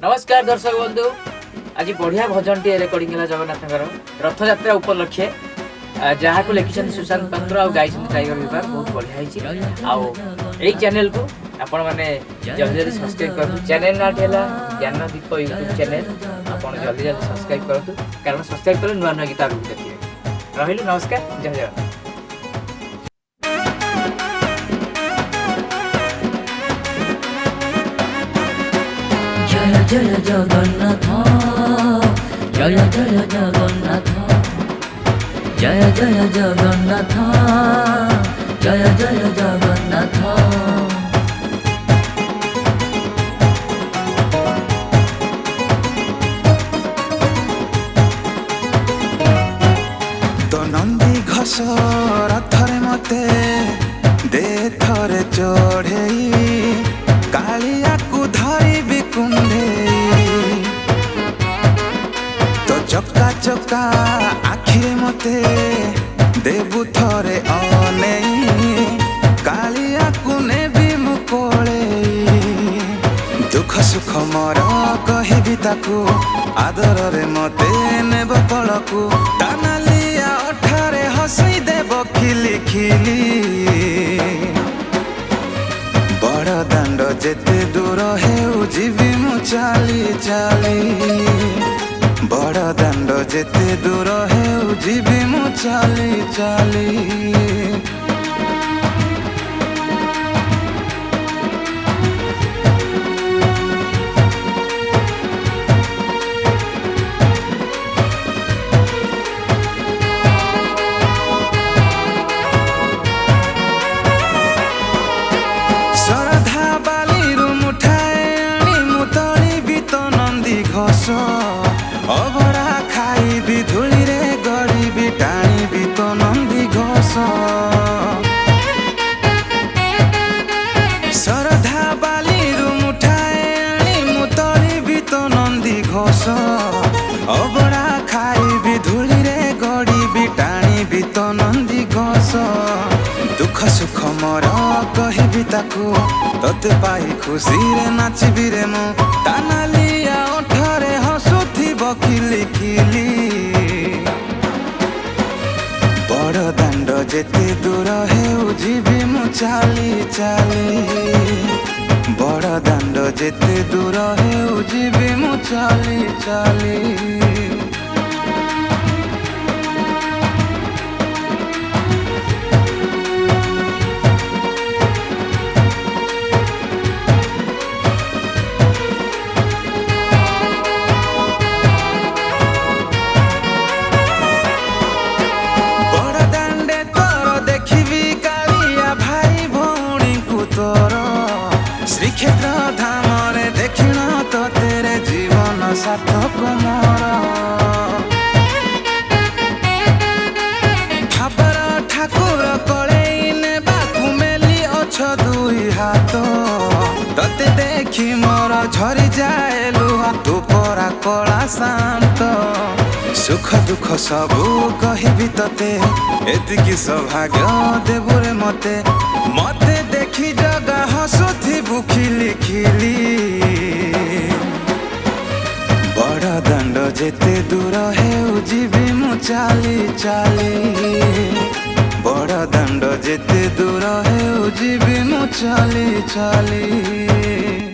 नमस्कार दर्शक बंधु आज बढ़िया भजन टी रेकर्डिंग है जगन्नाथ रथ यात्रा उपलक्षे जहाँ को लिखिं सुशांत पात्र आ गाई टाइगर विभाग बहुत बढ़िया आई चैनल को आपण मैंने जल्दी जल्दी सब्सक्राइब करूँ। चैनल ना ज्ञानदीप यूट्यूब चैनल आप जल्दी जल्दी सब्सक्राइब करूँ कारण सब्सक्राइब कले नुआ नुआ गीत आगे देखिए। रही नमस्कार, जय जगन्नाथ। जय जय जगन्नाथ जय जय जगन्नाथ जय जय जगन्नाथ जय जय जगन्नाथ। तो नंदी घस रथरे मते दे थरे चढ़ेई कालिया को धरी बिकुंडे तो चक्का चक्का आखिरे मते देबु थरे अनेई कालिया को नेबी मुकोले दुख सुख मोर कहबी ताकू आदर रे मते नेब कलकू तानालिया अठारे हसई देब खिली खिली बड़ दांड जेते दूर हेउ जीवी मु चाली चाली बड़ दांड जेते दूर हेउ जीवी मु चाली चाली। अभरा खाइबी धूली रे गड़ीबी टाणीबी तो नंदी घोष श्रद्धा बाली मुठाए आनी मुतलीबी तो नंदी घोष अभरा खाइबी धूली रे गड़ीबी टाणीबी तो नंदी घोष दुख सुख मोर कहबी ताकू तोते पाई खुशी रे नाचबी रे मु तानालिया ओठरे हसुथिब खिली खिली बड़ दांड जेते दूर हेउ जीवी मु चाली चाली बड़ दांड जेते दूर हेउ जीवी मु चाली चाली। श्रीक्षेत्र धामरे देखिण तो तेरे जीवन सार्थक मोर भाबर ठाकुर कले नेबाकू मेली अछ दुई हाथ तते देखी मोर झरी जाए लुहा तू परा कला शांत सुख दुख सबू कहबी तते एतिकी सौभाग्य देबुरे मते मते देखी जगा हसुथिबु खिली खिली बड़ दांड जेते दूर हेउ जीवी मु चाली चाली बड़ दांड जेते दूर हेउ जीवी मु चाली चाली।